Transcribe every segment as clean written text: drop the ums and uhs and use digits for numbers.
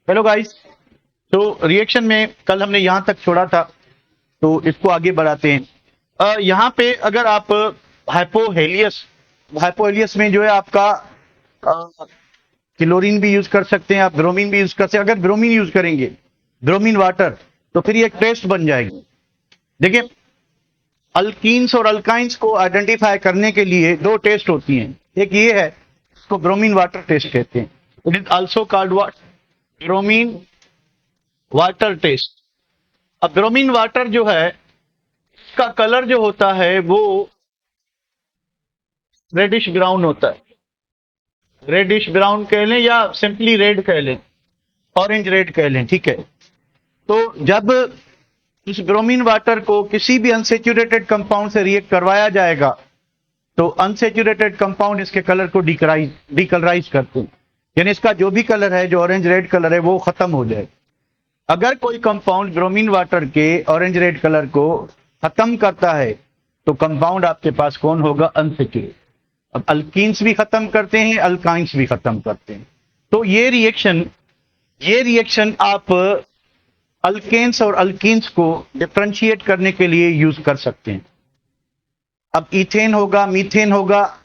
Hello guys. तो reaction में कल हमने यहाँ तक छोड़ा था, तो इसको आगे बढ़ाते हैं। यहाँ पे अगर आप हाइपोहेलियस हाइपोहेलियस में जो है आपका क्लोरीन भी यूज कर सकते हैं, आप ब्रोमीन भी यूज कर सकते हैं। अगर ब्रोमीन यूज करेंगे, ब्रोमीन वाटर, तो फिर ये एक टेस्ट बन जाएगी। देखिए, अल्कीन्स और अल्काइंस को आइडेंटिफाई करने के लिए दो टेस्ट होती हैं। एक ये है, इसको ब्रोमीन वाटर टेस्ट कहते हैं। It is also called what? Bromine water test. अब ब्रोमीन वाटर जो है, इसका कलर जो होता है वो रेडिश ब्राउन होता है। रेडिश ब्राउन कह लें या सिंपली रेड कह लें, ऑरेंज रेड कह लें, ठीक है। तो जब इस ब्रोमीन वाटर को किसी भी अनसेचुरेटेड कंपाउंड से रिएक्ट करवाया जाएगा, तो अनसेचुरेटेड कंपाउंड इसके कलर को डिकलराइज करते हैं। यानी इसका जो भी कलर है, जो ऑरेंज रेड कलर है, वो खत्म हो जाए। अगर कोई कंपाउंड ब्रोमीन वाटर के ऑरेंज रेड कलर को खत्म करता है, तो कंपाउंड आपके पास कौन होगा? अनसेचुरेटेड। अब अल्कीन्स भी खत्म करते हैं, अल्काइंस भी खत्म करते हैं। तो ये रिएक्शन आप अल्केन्स और अल्कीन्स को डिफरेंशिएट करने के लिए यूज कर सकते हैं। अब इथेन होगा, मीथेन होगा,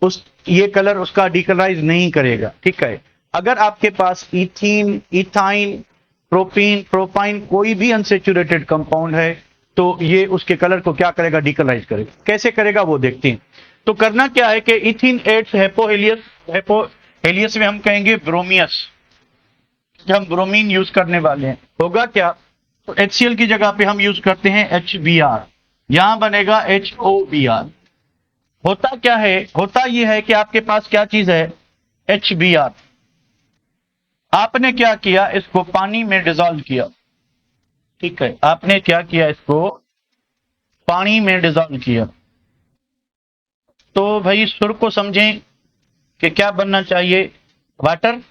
उस ये कलर उसका डिकलराइज नहीं करेगा, ठीक है। अगर आपके पास इथीन, इथाइन, प्रोपीन, प्रोपाइन कोई भी अनसेचुरेटेड कंपाउंड है, तो ये उसके कलर को क्या करेगा? डिकलराइज करेगा। कैसे करेगा वो देखते हैं। तो करना क्या है कि इथिन एड्स हेपोहेलियस, हेपोहेलियस में हम कहेंगे ब्रोमियस, हम ब्रोमीन यूज करने वाले हैं। होगा क्या? तो HCl की जगह पे हम यूज करते हैं HBr, यहां बनेगा HOBr। होता क्या है? होता यह है कि आपके पास क्या चीज है? HBr। आपने क्या किया? इसको पानी में डिजोल्व किया, ठीक है। आपने क्या किया? इसको पानी में डिजोल्व किया। तो भाई सुर को समझें कि क्या बनना चाहिए? Water,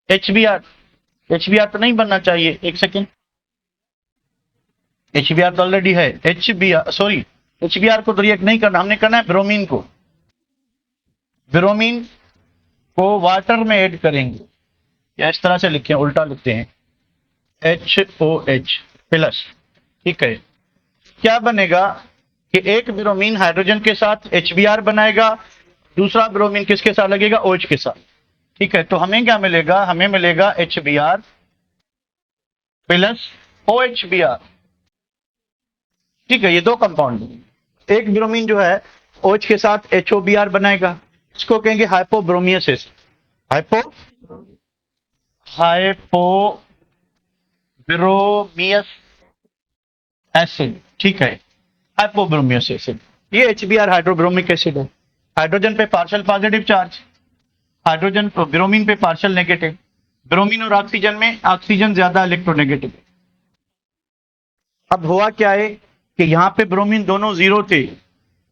HBr। HBr तो नहीं बनना चाहिए, एक सेकेंड। HBr तो ऑलरेडी है। HBr को तो रिएक्ट नहीं करना, हमने करना है ब्रोमीन को। ब्रोमीन को वाटर में ऐड करेंगे, या इस तरह से लिखें, उल्टा लिखते हैं, HOH प्लस, ठीक है। क्या बनेगा कि एक ब्रोमीन हाइड्रोजन के साथ HBr बनाएगा, दूसरा ब्रोमीन किसके साथ लगेगा? OH के साथ, ठीक है। तो हमें क्या मिलेगा? हमें मिलेगा HBr प्लस OHBr, ठीक है। ये दो कंपाउंड, एक ब्रोमीन जो है OH के साथ HOBr बनाएगा, इसको कहेंगे हाइपोब्रोमियसिस। हाइपो हाइपोब्रोमियस एसिड, ठीक है। हाइपोब्रोमियस एसिड, ये HBr हाइड्रोब्रोमिक एसिड है। हाइड्रोजन पे partial positive charge, hydrogen bromine पे पार्शियल नेगेटिव। ब्रोमीन और ऑक्सीजन में ऑक्सीजन ज्यादा इलेक्ट्रोनेगेटिव। अब हुआ क्या है कि यहाँ पे ब्रोमीन दोनों जीरो थे,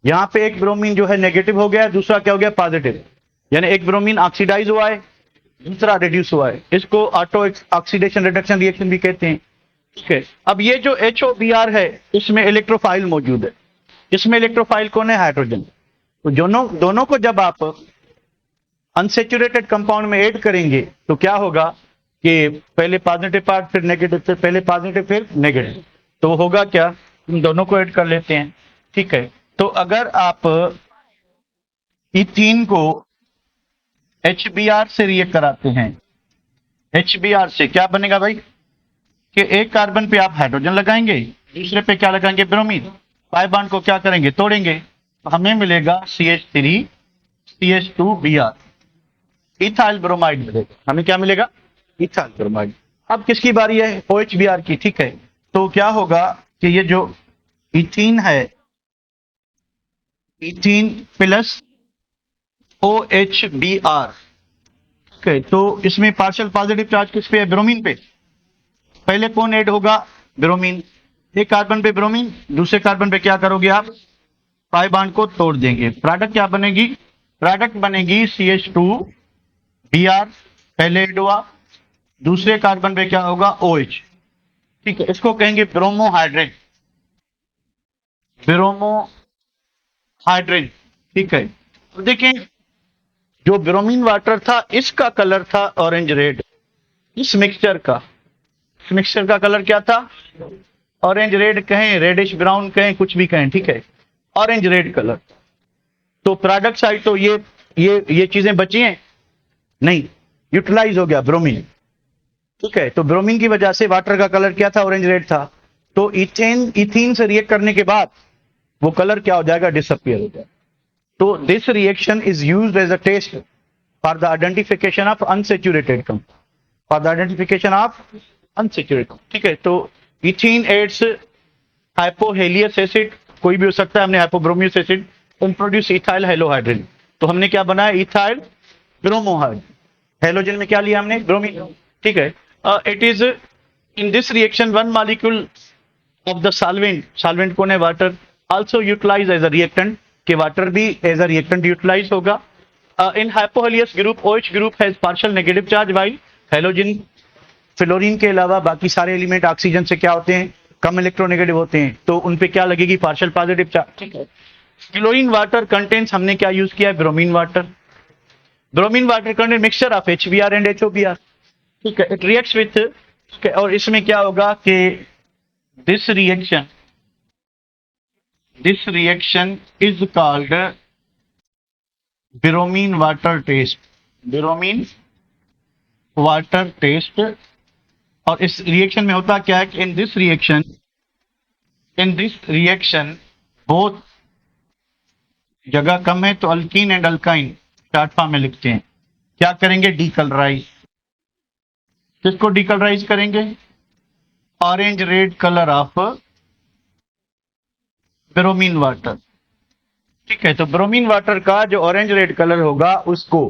यहाँ पे एक ब्रोमीन जो है नेगेटिव हो गया, दूसरा क्या हो गया? पॉजिटिव। यानी एक ब्रोमीन ऑक्सीडाइज हुआ है, दूसरा रिड्यूस हुआ है। इसको ऑटो ऑक्सीडेशन रिडक्शन रिएक्शन भी कहते हैं, ठीक है। अब ये जो HOBr है, इसमें इलेक्ट्रोफाइल मौजूद है। इसमें इलेक्ट्रोफाइल कौन है? हाइड्रोजन। तो दोनों को जब आप अनसेचुरेटेड कंपाउंड में ऐड करेंगे, तो क्या होगा कि पहले पॉजिटिव पार्ट, फिर नेगेटिव, फिर पहले पॉजिटिव, फिर नेगेटिव। तो होगा क्या? हम दोनों को ऐड कर लेते हैं, ठीक है। तो अगर आप इथीन को HBr से रिएक्ट कराते हैं, HBr से क्या बनेगा भाई? कि एक कार्बन पे आप हाइड्रोजन लगाएंगे, दूसरे पे क्या लगाएंगे? ब्रोमीन। पाई बॉन्ड को क्या करेंगे? तोड़ेंगे। तो हमें मिलेगा CH3 CH2Br, इथाइल ब्रोमाइड मिलेगा। हमें क्या मिलेगा? Ethyl bromide. अब किसकी बारी है? OHBr की, ठीक है। तो क्या होगा कि ये जो इथीन है, इथीन प्लस OHBr, ठीक है। तो इसमें पार्शियल पॉजिटिव चार्ज किस पे है? ब्रोमीन पे। पहले कौन ऐड होगा? ब्रोमीन। एक कार्बन पे ब्रोमीन, दूसरे कार्बन पे क्या करोगे आप? पाई बॉन्ड को तोड़ देंगे। प्रोडक्ट क्या बनेगी? प्रोडक्ट बनेगी CH2Br, पहले ऐड हुआ, दूसरे कार्बन पे क्या होगा? OH, ठीक है। इसको कहेंगे ब्रोमोहाइड्रेट, ब्रोमोहाइड्रेट, ठीक है। तो देखें, जो ब्रोमीन वाटर था, इसका कलर था ऑरेंज रेड, इस मिक्सचर का कलर क्या था? ऑरेंज रेड कहें, रेडिश ब्राउन कहें, कुछ भी कहें, ठीक है, ऑरेंज रेड कलर। तो प्रोडक्ट साइड तो ये चीजें बची हैं नहीं, यूटिलाइज हो गया ब्रोमीन, ठीक है। तो ब्रोमीन की वजह से वाटर का कलर क्या था? ऑरेंज रेड था। तो इथीन से रिएक्ट करने के बाद वो कलर क्या हो जाएगा? डिसअपियर हो जाएगा। तो this reaction is used as a test for the identification of unsaturated compound, for the identification of unsaturated, ठीक है। तो इथीन एड्स हाइपोहेलियस एसिड, कोई भी हो सकता है, हमने हाइपोब्रोमियस एसिड, प्रोड्यूस इथाइल हेलोहाइड्रिन। तो हमने क्या बनाया? इथाइल ब्रोमोहाइड। हेलोजन में क्या लिया हमने? ब्रोमीन, ठीक है। It is in this reaction one molecule of the solvent कौन है? Water, also utilize as a reactant, के वाटर भी एज अ रिएक्टेंट यूटिलाइज होगा। In hypohalous group OH group has partial negative charge, while halogen fluorine के अलावा बाकी सारे element oxygen से क्या होते हैं? कम इलेक्ट्रोनेगेटिव होते हैं, तो उन पे क्या लगेगी? पार्शियल पॉजिटिव चार्ज, ठीक है। क्लोरीन वाटर कंटेन्स, हमने क्या यूज किया है? Bromine water. Bromine water contain mixture of HBr and HOBr, ठीक है। इट रिएक्ट्स विथ, और इसमें क्या होगा कि this reaction is called bromine water test, bromine water test. और इस रिएक्शन में होता क्या है कि इन दिस रिएक्शन बोथ जगह कम है, तो alkyne and alkyne short form में लिखते हैं। क्या करेंगे? डीकलराइज। किसको डीकलराइज करेंगे? Orange red colour of bromine water, ठीक है। तो ब्रोमीन वाटर का जो ऑरेंज रेड कलर होगा उसको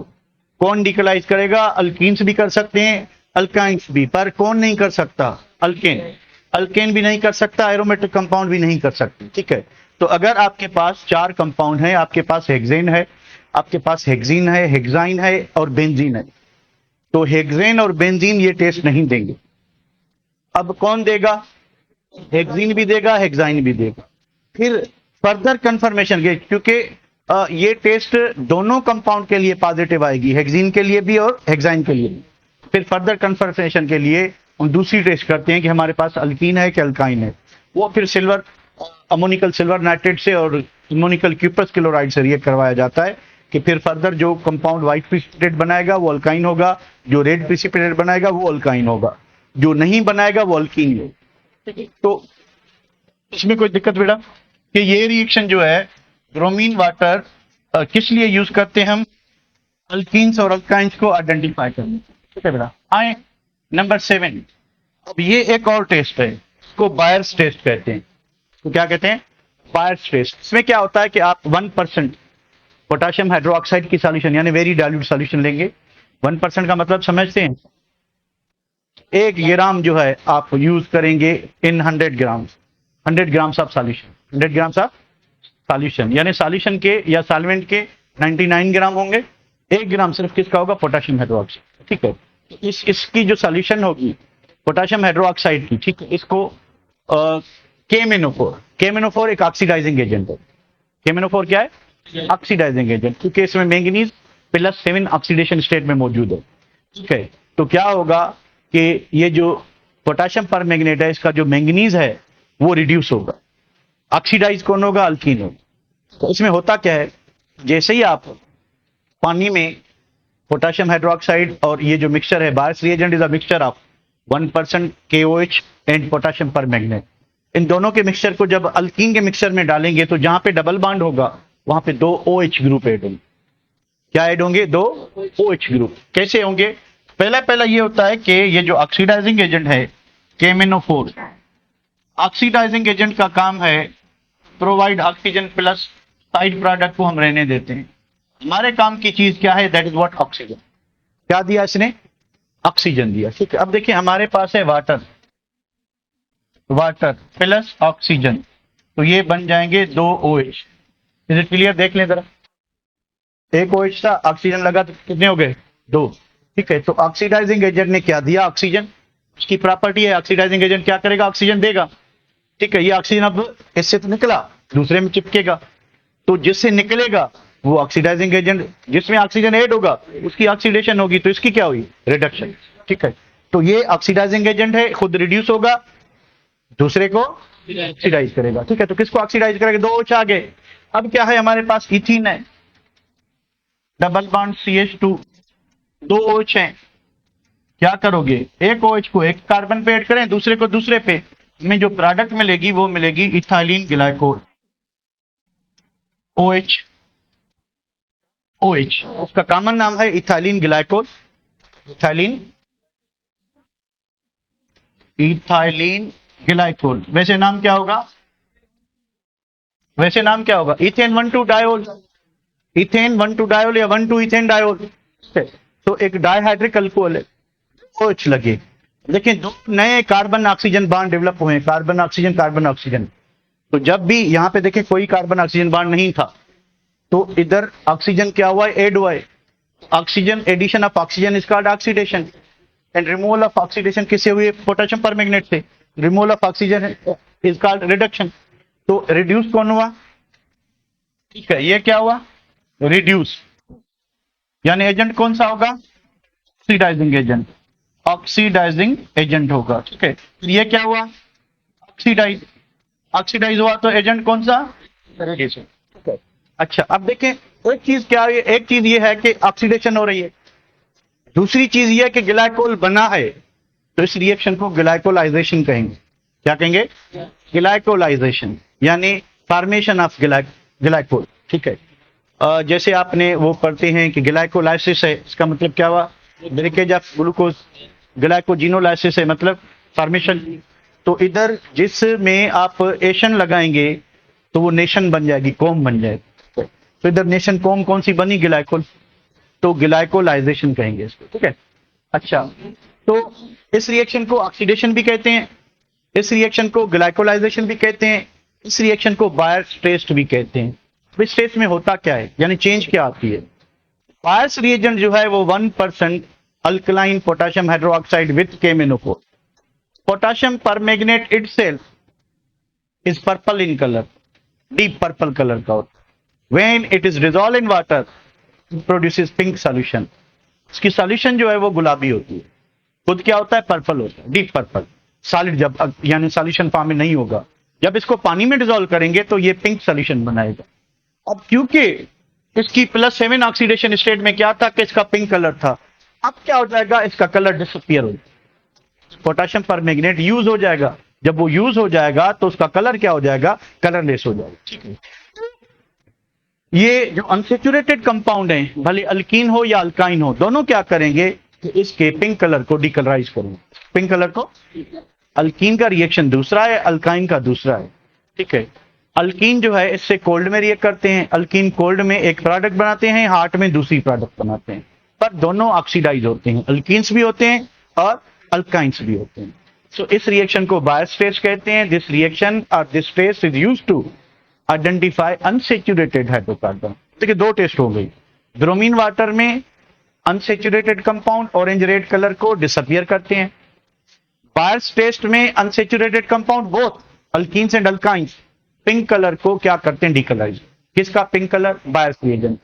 कौन डीकलाइज करेगा? अल्कीन्स भी कर सकते हैं, अल्काइंस भी, पर कौन नहीं कर सकता? अल्केन भी नहीं कर सकता, एरोमेटिक कंपाउंड भी नहीं कर सकते, ठीक है। तो अगर आपके पास 4 कंपाउंड है, आपके पास हेक्सेन है, आपके पास हेक्सीन है, हेक्साइन है और बेंजीन है, तो हेक्सेन और बेंजीन ये टेस्ट नहीं देंगे। अब कौन देगा? हेक्सीन भी देगा, हेक्साइन भी देगा। फिर फर्दर कंफर्मेशन के, क्योंकि ये टेस्ट दोनों कंपाउंड के लिए पॉजिटिव आएगी, हेक्सीन के लिए भी और हेक्साइन के लिए भी। फिर फर्दर कंफर्मेशन के लिए हम दूसरी टेस्ट करते हैं कि हमारे पास अल्कीन है कि अल्काइन है। वो फिर सिल्वर अमोनिकल सिल्वर नाइट्रेट से और अमोनिकल क्यूपस क्लोराइड से रिएक्ट करवाया जाता है कि फिर फर्दर जो कंपाउंड व्हाइट प्रिसिपिटेट बनाएगा वो अल्काइन होगा, जो रेड प्रिसिपिटेट बनाएगा वो अल्काइन होगा, जो नहीं बनाएगा वो अल्कीन होगा। तो इसमें कोई दिक्कत बेटा कि ये रिएक्शन जो है ब्रोमीन वाटर किस लिए यूज करते हैं हम? अल्कीन्स और अल्काइंस को आइडेंटिफाई करने, ठीक है बेटा। आए नंबर 7। अब ये एक और टेस्ट है, इसको बायर्स टेस्ट कहते हैं। तो क्या कहते हैं? Baeyer's test. इसमें क्या होता है कि आप 1% पोटेशियम हाइड्रोक्साइड की सॉल्यूशन यानी वेरी डाइल्यूट सॉल्यूशन लेंगे। 1% का मतलब समझते हैं? 1 ग्राम जो है आप यूज करेंगे इन 100 grams of solution, 100 grams of solution, यानी सॉल्यूशन के या सॉल्वेंट के 99 ग्राम होंगे, 1 ग्राम सिर्फ किसका होगा? पोटेशियम हाइड्रोक्साइड, ठीक है। इसकी जो सॉल्यूशन होगी पोटेशियम हाइड्रोक्साइड की, ठीक है, इसको KMnO4 एक ऑक्सीडाइजिंग एजेंट है। KMnO4 क्या है? ऑक्सीडाइजिंग एजेंट, क्योंकि इसमें मैंगनीज +7 ऑक्सीडेशन स्टेट में मौजूद है, ठीक है। तो क्या होगा कि ये जो पोटेशियम परमैंगनेट है, इसका जो मैंगनीज है वो रिड्यूस होगा, ऑक्सीडाइज कौन होगा? अल्कीन होगा। तो इसमें होता क्या है, जैसे ही आप पानी में पोटेशियम हाइड्रोक्साइड और ये जो मिक्सचर है, Baeyer's reagent is a mixture of 1% KOH and potassium permanganate. इन दोनों के मिक्सचर को जब अल्कीन के मिक्सचर में डालेंगे तो जहां पे डबल बॉन्ड होगा वहां पे 2 OH ग्रुप ऐड होंगे। क्या ऐड होंगे? 2 OH ग्रुप। कैसे होंगे? पहला ये होता है कि ये जो ऑक्सीडाइजिंग एजेंट है KMnO4, ऑक्सीडाइजिंग एजेंट का काम है provide oxygen plus side product को हम रहने देते हैं। हमारे काम की चीज क्या है? That is what oxygen. क्या दिया इसने? ऑक्सीजन दिया, ठीक है। अब देखिए हमारे पास है वाटर प्लस ऑक्सीजन, तो ये बन जाएंगे 2 OH। Is it clear? देख लें जरा, 1 OH था, ऑक्सीजन लगा तो कितने हो गए? 2, ठीक है। तो ऑक्सीडाइजिंग एजेंट ने क्या दिया? ऑक्सीजन। उसकी प्रॉपर्टी है ऑक्सीडाइजिंग एजेंट क्या करेगा? ऑक्सीजन देगा, ठीक है। ये ऑक्सीजन अब इससे तो निकला, दूसरे में चिपकेगा, तो जिससे निकलेगा वो ऑक्सीडाइजिंग एजेंट, जिसमें ऑक्सीजन ऐड होगा उसकी ऑक्सीडेशन होगी, तो इसकी क्या हुई? रिडक्शन, ठीक है। तो ये ऑक्सीडाइजिंग एजेंट है, खुद रिड्यूस होगा, दूसरे को ऑक्सीडाइज करेगा। ठीक है, तो किसको ऑक्सीडाइज करेगा? दो OH आ गए। अब क्या है हमारे पास? इथीन है, डबल बॉन्ड CH2, दो OH हैं। क्या करोगे? एक OH को एक कार्बन पे ऐड करें, दूसरे को दूसरे पे, में जो प्रोडक्ट मिलेगी वो मिलेगी इथाइलिन ग्लाइकोल, OH। OH उसका कॉमन नाम है ethylene glycol, ethylene ethylene glycol. वैसे नाम क्या होगा? वैसे नाम क्या होगा? इथेन 1,2 डायोल, इथेन 1,2 डायोल या 1,2 इथेन डायोल। तो एक डाइहाइड्रिक अल्कोहल है, OH लगे। लेकिन दो नए कार्बन ऑक्सीजन बॉन्ड डेवलप हुए हैं, कार्बन ऑक्सीजन कार्बन ऑक्सीजन। तो जब भी यहां पे देखें कोई कार्बन ऑक्सीजन बॉन्ड नहीं था, तो इधर ऑक्सीजन क्या हुआ है? ऐड हुआ है। Oxygen, addition of oxygen is called oxidation, and removal of oxidation किससे हुई? पोटेशियम परमैंगनेट से। Removal of oxygen is called reduction. तो रिड्यूस कौन हुआ? ठीक है, ये क्या हुआ? रिड्यूस। यानी एजेंट कौन सा होगा? ऑक्सीडाइजिंग एजेंट, ऑक्सीडाइजिंग एजेंट होगा। ठीक है, फिर ये क्या हुआ? ऑक्सीडाइज, ऑक्सीडाइज हुआ तो एजेंट कौन सा? रेडिएशन। अच्छा, अब देखें एक चीज क्या है, एक चीज ये है कि ऑक्सीडेशन हो रही है, दूसरी चीज ये है कि ग्लाइकोल बना है, तो इस रिएक्शन को ग्लाइकोलाइजेशन कहेंगे। क्या कहेंगे? ग्लाइकोलाइजेशन, यानी फॉर्मेशन ऑफ ग्लाइकोल। ठीक है, जैसे आपने वो पढ़ते हैं कि ग्लाइकोलाइसिस है, इसका मतलब क्या हुआ? Breakage of glucose. ग्लाइकोजिनोलाइसिस है मतलब फॉर्मेशन। तो इधर जिसमें आप एशन लगाएंगे तो वो नेशन बन जाएगी, कॉम बन जाएगी। तो इधर नेशन कॉम कौन सी बनी? ग्लाइकोल। तो ग्लाइकोलाइजेशन कहेंगे इसको। ठीक है, अच्छा, तो इस रिएक्शन को ऑक्सीडेशन भी कहते हैं, इस रिएक्शन को ग्लाइकोलाइजेशन भी कहते हैं, इस रिएक्शन को बायर्स टेस्ट भी कहते हैं। तो इस टेस्ट में होता क्या है, यानी चेंज क्या आती है? बायर्स रिएजेंट जो है वो 1% alkaline potassium hydroxide with KMnO4। Potassium permanganate itself is purple in colour, deep purple colour का होता है। When it is dissolve in water produces pink solution. इसकी सॉल्यूशन जो है वो गुलाबी होती है, खुद क्या होता है? पर्पल होता है, डीप पर्पल। सॉलिड जब यानी सॉल्यूशन फॉर्म में नहीं होगा, जब इसको पानी में डिसॉल्व करेंगे तो ये पिंक सॉल्यूशन बनाएगा। अब क्योंकि इसकी +7 ऑक्सीडेशन स्टेट में क्या था कि इसका पिंक कलर था, अब क्या हो जाएगा? इसका कलर डिसअपियर हो जाएगा, पोटेशियम परमैंगनेट यूज हो जाएगा। जब वो यूज हो जाएगा तो उसका कलर क्या हो जाएगा? कलरलेस हो जाएगा। ठीक है, ये जो अनसेचुरेटेड कंपाउंड है, भले अल्कीन हो या अल्काइन हो, दोनों क्या करेंगे कि इसके पिंक कलर को डिकलराइज करेंगे। पिंक कलर को, अल्कीन का रिएक्शन दूसरा है, अल्काइन का दूसरा है। ठीक है, अल्कीन जो है इससे कोल्ड में रिएक्ट करते हैं, अल्कीन कोल्ड में एक प्रोडक्ट बनाते हैं, हॉट में दूसरी प्रोडक्ट बनाते हैं, पर दोनों ऑक्सीडाइज होते हैं, अल्कीन्स भी होते हैं और अल्काइंस भी होते हैं। सो इस रिएक्शन को बायर्स टेस्ट कहते हैं। दिस रिएक्शन और this test is used to identify unsaturated hydrocarbon. देखिए दो टेस्ट हो गई, ब्रोमीन वाटर में unsaturated compound orange red colour को डिसअपियर करते हैं, बायर्स टेस्ट में unsaturated compound both alkenes and alkynes pink colour को क्या करते हैं? डिकलराइज। किसका पिंक कलर? Buyers reagent.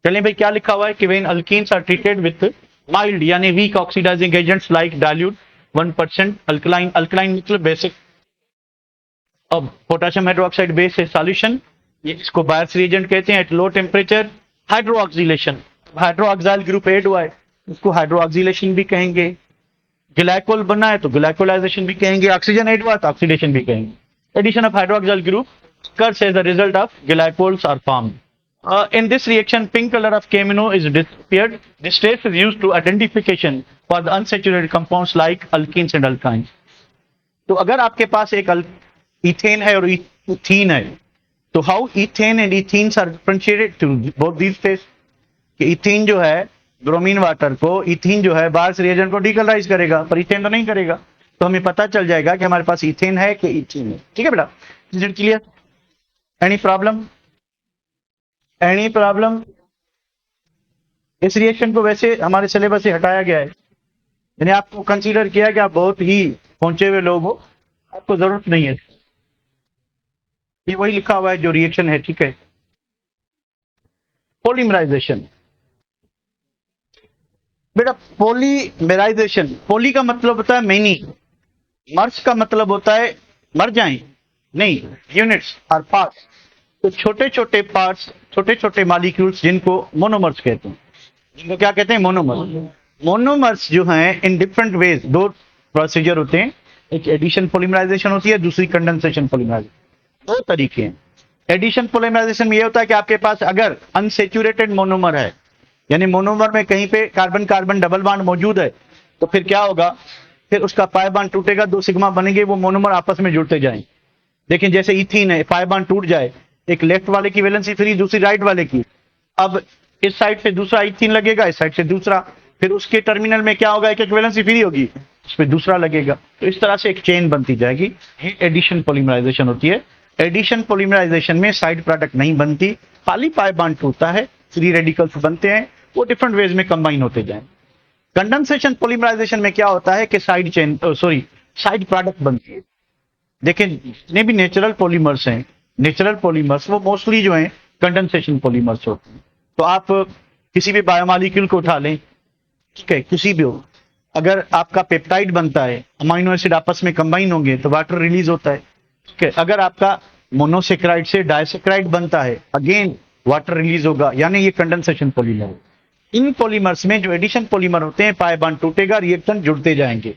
चलिए भाई, क्या लिखा हुआ है कि when alkenes are treated with mild यानी weak oxidizing agents like dilute 1% alkaline, alkaline मतलब बेसिक, अब पोटेशियम हाइड्रोक्साइड बेस है सॉल्यूशन, ये इसको बायर्स रिएजेंट कहते हैं। At low temperature hydroxylation, hydroxyl group add हुआ है, इसको हाइड्रोक्सिलेशन भी कहेंगे। ग्लाइकोल बना है तो ग्लाइकोलाइजेशन भी कहेंगे, ऑक्सीजन ऐड हुआ तो ऑक्सीडेशन भी कहेंगे। Addition of hydroxyl group occurs as a result of glycols are formed. In this reaction, pink color of KMnO is disappeared. This test is used to identification for the unsaturated compounds like alkenes and alkynes. तो अगर आपके पास एक ethane है और ethene है, तो how ethane and ethenes are differentiated to both these test. कि ethene जो है ब्रोमीन वाटर को, इथीन जो है बायर्स रिएजेंट को डिकलराइज करेगा, पर इथेन तो नहीं करेगा। तो हमें पता चल जाएगा कि हमारे पास इथेन है कि इथीन है। ठीक है बेटा, is it clear? Any problem? Any problem? इस रिएक्शन को वैसे हमारे सिलेबस से हटाया गया है, यानी आपको कंसीडर किया कि आप बहुत ही पहुंचे हुए लोग हो, आपको जरूरत नहीं है। ये वही लिखा हुआ है जो रिएक्शन है। ठीक है, पॉलीमराइजेशन। बेटा पॉलीमेराइजेशन, पॉली का मतलब होता है मेनी, मर्स का मतलब होता है मर जाएं, नहीं, यूनिट्स और पार्ट्स। तो छोटे छोटे पार्ट्स, छोटे छोटे मॉलिक्यूल्स जिनको मोनोमर्स कहते हैं, जिनको क्या कहते हैं, मोनोमर्स। मोनोमर्स जो हैं इन डिफरेंट वेज, दो प्रोसीजर होते हैं, एक एडिशन पॉलीमराइजेशन होती है, दूसरी कंडेंसेशन पॉलीमराइजेशन। दो तरीके हैं। एडिशन पॉलीमराइजेशन में ये होता है कि आपके पास अगर अनसेचुरेटेड मोनोमर है, यानी मोनोमर में कहीं पे कार्बन कार्बन डबल बॉन्ड मौजूद है, तो फिर क्या होगा, फिर उसका पाई बॉन्ड टूटेगा, दो सिग्मा बनेंगे, वो मोनोमर आपस में जुड़ते जाएंगे। लेकिन जैसे इथीन है, पाई बॉन्ड टूट जाए, एक लेफ्ट वाले की वैलेंसी फ्री, दूसरी राइट वाले की, अब इस साइड से दूसरा इथीन लगेगा, इस साइड से दूसरा, फिर उसके टर्मिनल में क्या होगा, एक एक वैलेंसी फ्री होगी, उस पर दूसरा लगेगा, तो इस तरह से एक चेन बनती जाएगी। ये एडिशन पॉलीमराइजेशन होती है। एडिशन पॉलीमराइजेशन में साइड प्रोडक्ट नहीं बनती, खाली पाई बॉन्ड टूटता है, फ्री रेडिकल्स बनते हैं, वो डिफरेंट वेज में कंबाइन होते जाएं। कंडेंसेशन पॉलीमराइजेशन में क्या होता है कि side chain, sorry, side product बनती है। देखें, जितने भी नेचुरल पॉलीमर्स हैं, नेचुरल पॉलीमर्स वो मोस्टली जो हैं कंडेंसेशन पॉलीमर्स होते हैं। तो आप किसी भी बायोमॉलिक्यूल को उठा लें, ठीक है, किसी भी हो, अगर आपका पेप्टाइड बनता है, अमाइनो एसिड आपस में कंबाइन होंगे तो वाटर रिलीज होता है, ठीक है। अगर आपका मोनोसेक्राइड से डाइसेक्राइड बनता है, अगेन वाटर रिलीज होगा, यानी ये कंडेंसेशन पॉलीमर है। इन पॉलीमर्स में जो एडिशन पॉलीमर होते हैं, पाई बॉन्ड टूटेगा, रिएक्शन जुड़ते जाएंगे।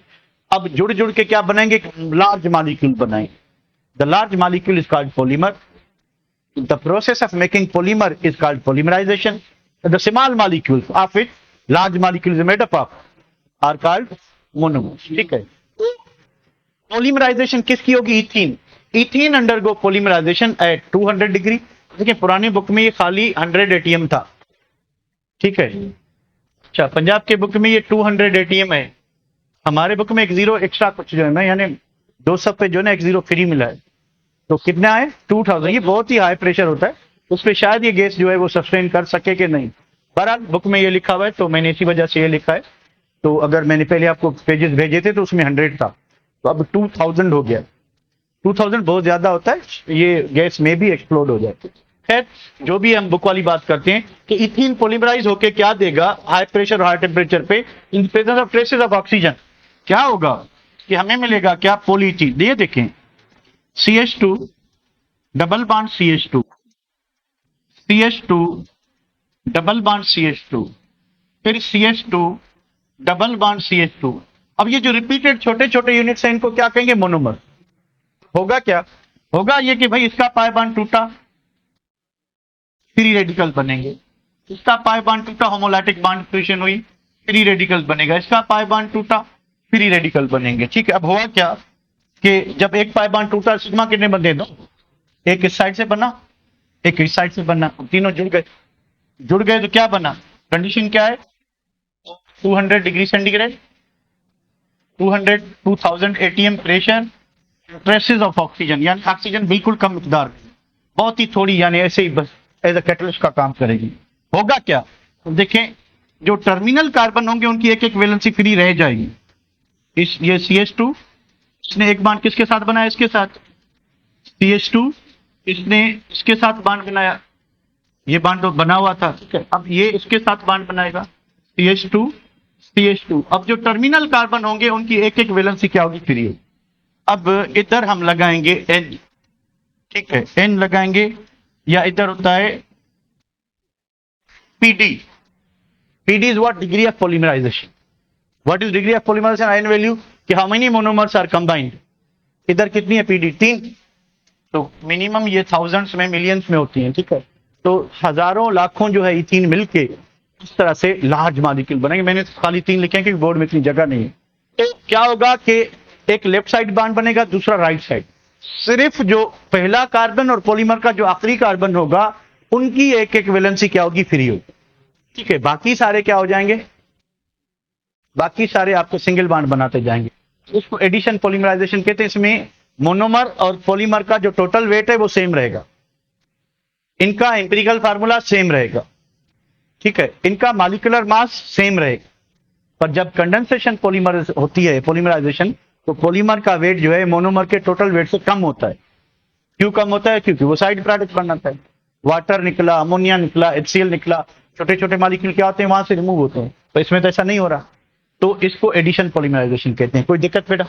अब जुड़ जुड़ के क्या बनाएंगे, लार्ज मॉलिक्यूल बनाएंगे। The large molecule is called polymer. The process of making polymer is called polymerization. The small molecules of which large molecule is made up of are called monomers, ठीक है। पॉलीमराइजेशन किसकी होगी, ethene. Ethene undergo polymerization at 200 degree. देखिए पुरानी book में ये खाली 100 ATM था, ठीक है। अच्छा, पंजाब के बुक में ये 200 एटीएम है, हमारे बुक में एक जीरो एक्स्ट्रा कुछ जो है ना, यानी 200 पे जो है ना एक जीरो फ्री मिला है, तो कितना है 2000। ये बहुत ही हाई प्रेशर होता है, उस पर शायद ये गैस जो है वो सस्टेन कर सके कि नहीं। बहरहाल बुक में ये लिखा हुआ है, तो मैंने इसी वजह से ये लिखा है। तो अगर मैंने पहले आपको पेजेस भेजे थे तो उसमें 100 था, तो अब 2000 हो गया। 2000 बहुत ज्यादा होता है, ये गैस में भी एक्सप्लोड हो जाती है। खैर, जो भी हम बुक वाली बात करते हैं कि इथीन पॉलीमराइज होके क्या देगा, हाई प्रेशर और हाई टेम्परेचर पे in presence of traces of oxygen क्या होगा कि हमें मिलेगा क्या, पॉलीथीन। ये देखें, CH2 double bond CH2, CH2 double bond CH2, फिर CH2 डबल बॉन्ड CH2। अब ये जो रिपीटेड छोटे छोटे यूनिट्स हैं, इनको क्या कहेंगे, मोनोमर। होगा क्या, होगा ये कि भाई इसका पाई बॉन्ड टूटा, फ्री रेडिकल बनेंगे, इसका पाई बॉन्ड टूटा, होमोलैटिक बॉन्ड फ्यूजन हुई, फ्री रेडिकल बनेगा, इसका पाई बॉन्ड टूटा, फ्री रेडिकल बनेंगे, ठीक है। अब हुआ क्या कि जब एक पाई बॉन्ड टूटा, सिग्मा कितने बने, दो, एक इस साइड से बना, एक इस साइड से बना, तीनों जुड़ गए। जुड़ गए तो क्या बना, कंडीशन क्या है, 200 degree centigrade, 2000 ATM pressure, traces of oxygen, यानी ऑक्सीजन बिल्कुल कम मिकदार, बहुत ही थोड़ी, यानी ऐसे ही बस एज अ कैटलिस्ट का काम करेगी। होगा क्या, तो देखें, जो टर्मिनल कार्बन होंगे उनकी एक एक वैलेंसी फ्री रह जाएगी। इस ये CH2, इसने एक बॉन्ड किसके साथ बनाया, इसके साथ, CH2 इसने इसके साथ बॉन्ड बनाया, ये बॉन्ड तो बना हुआ था, ठीक है। अब ये इसके साथ बॉन्ड बनाएगा, CH2 CH2। अब जो टर्मिनल कार्बन होंगे उनकी एक एक वैलेंसी क्या होगी, फ्री होगी। अब इधर हम लगाएंगे N, ठीक है, N लगाएंगे, या इधर होता है PD। PD is what, degree of polymerization. What is degree of polymerization, ion value, कि how many monomers are combined। इधर कितनी है PD, 3। तो मिनिमम ये थाउजेंड्स में, मिलियंस में होती हैं, ठीक है। तो हजारों लाखों जो है इथीन मिलके इस तरह से लार्ज मॉलिक्यूल बनेंगे। मैंने खाली 3 लिखे हैं क्योंकि बोर्ड में इतनी जगह नहीं है। तो क्या होगा कि एक लेफ्ट साइड बॉन्ड बनेगा, दूसरा राइट साइड। सिर्फ जो पहला कार्बन और पॉलीमर का जो आखिरी कार्बन होगा उनकी एक एक वैलेंसी क्या होगी, फ्री होगी, ठीक है। बाकी सारे क्या हो जाएंगे, बाकी सारे आपको सिंगल बॉन्ड बनाते जाएंगे। इसको एडिशन पॉलीमराइजेशन कहते हैं। इसमें मोनोमर और पॉलीमर का जो टोटल वेट है वो सेम रहेगा, इनका एम्पिरिकल फार्मूला सेम रहेगा, ठीक है, इनका मॉलिक्यूलर मास सेम रहेगा। पर जब कंडेंसेशन पॉलीमर होती है, पॉलीमराइजेशन, तो पॉलीमर का वेट जो है मोनोमर के टोटल वेट से कम होता है। क्यों कम होता है, क्योंकि वो साइड प्रोडक्ट बनाता है। वाटर निकला, अमोनिया निकला, HCl निकला, छोटे छोटे मॉलिक्यूल क्या होते हैं वहां से रिमूव होते हैं, तो इसमें तो ऐसा नहीं हो रहा, तो इसको एडिशन पॉलीमराइजेशन कहते हैं। कोई दिक्कत बेटा?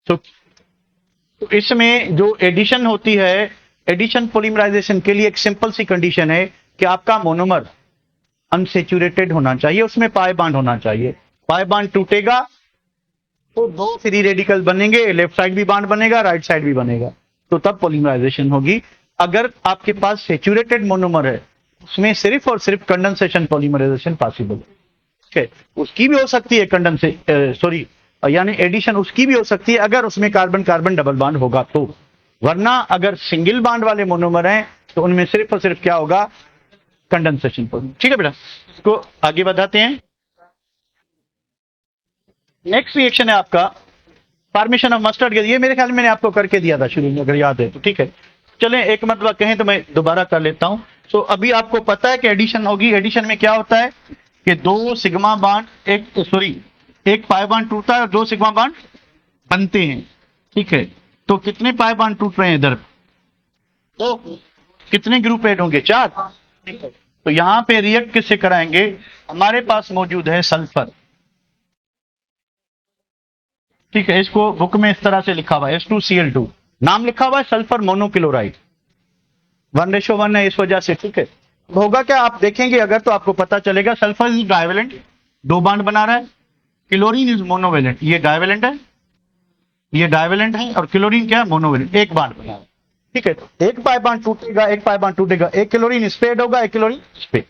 तो इसमें जो एडिशन होती है, एडिशन पॉलीमराइजेशन के लिए एक सिंपल सी कंडीशन है कि आपका मोनोमर अनसेचुरेटेड होना चाहिए, उसमें पाई बॉन्ड होना चाहिए। पाई बॉन्ड टूटेगा तो दो फ्री रेडिकल बनेंगे, लेफ्ट साइड भी बॉन्ड बनेगा, राइट साइड भी बनेगा, तो तब पॉलीमराइजेशन होगी। अगर आपके पास सेचुरेटेड मोनोमर है, उसमें सिर्फ और सिर्फ कंडेंसेशन पॉलीमराइजेशन पॉसिबल है। ठीक है, उसकी भी हो सकती है सॉरी यानी एडिशन उसकी भी हो सकती है अगर उसमें कार्बन कार्बन डबल बॉन्ड होगा तो, वरना अगर सिंगल बॉन्ड वाले मोनोमर हैं तो उनमें सिर्फ और सिर्फ क्या होगा, कंडेंसेशन। ठीक है बेटा, इसको आगे बढ़ाते हैं। नेक्स्ट रिएक्शन है आपका फॉर्मेशन ऑफ मस्टर्ड गैस। ये मेरे ख्याल में मैंने आपको करके दिया था शुरू में, अगर याद है तो। ठीक है, चलें एक मतलब कहें तो मैं दोबारा कर लेता हूं। तो अभी आपको पता है कि एडिशन होगी। एडिशन में क्या होता है कि दो सिग्मा बॉन्ड एक पाई बॉन्ड टूटता है और दो सिग्मा बॉन्ड बनते हैं। ठीक है, तो कितने पाई बॉन्ड टूट रहे हैं इधर? तो कितने ग्रुप ऐड होंगे? 4। तो यहां पे रिएक्ट किससे कराएंगे? हमारे पास मौजूद है सल्फर। ठीक है, इसको बुक में इस तरह से लिखा हुआ है H2Cl2, नाम लिखा हुआ है सल्फर मोनोक्लोराइड, 1:1 है इस वजह से। ठीक है, होगा क्या आप देखेंगे अगर तो आपको पता चलेगा सल्फर इज डाइवेलेंट, 2 बॉन्ड बना रहा है। क्लोरीन इज मोनोवेलेंट, ये डाइवेलेंट है, ये डाइवेलेंट है, और क्लोरीन क्या है? मोनोवेलेंट, 1 बॉन्ड बना रहा है। ठीक है, तो एक पाई बॉन्ड टूटेगा, एक पाई बॉन्ड टूटेगा, एक क्लोरीन स्पेड होगा, एक क्लोरीन स्पेड।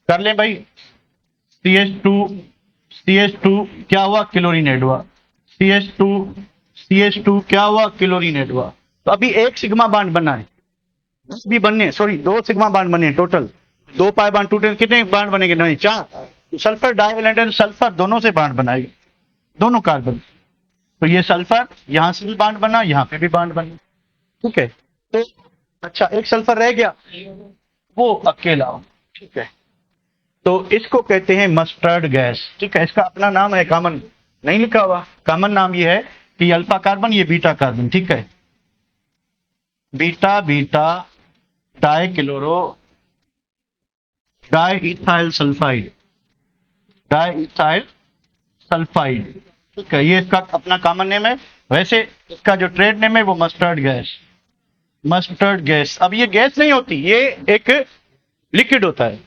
कर लें भाई, CH2 क्या हुआ? क्लोरीन ऐड हुआ। CH2 क्या हुआ? क्लोरीन ऐड हुआ। तो अभी एक सिग्मा बॉन्ड बना है, भी बनने, सॉरी 2 सिग्मा बॉन्ड बने टोटल, 2 पाई बॉन्ड टूटे, कितने बॉन्ड बनेंगे? नहीं, 4। तो सल्फर डाइवेलेंट है, सल्फर दोनों से बॉन्ड बनाएगा, दोनों कार्बन। तो ये सल्फर यहां से भी बॉन्ड बना, यहां पे भी बॉन्ड बना। ठीक है, तो अच्छा एक सल्फर रह गया, वो अकेला। ठीक है, तो इसको कहते हैं मस्टर्ड गैस। ठीक है, इसका अपना नाम है, कॉमन नहीं लिखा हुआ। कॉमन नाम ये है कि अल्फा कार्बन, ये बीटा कार्बन। ठीक है, beta beta dichloro diethyl sulphide, diethyl sulphide. ठीक है, ये इसका अपना कॉमन नेम है। वैसे इसका जो ट्रेड नेम है वो मस्टर्ड गैस, मस्टर्ड गैस। अब ये गैस नहीं होती, ये एक लिक्विड होता है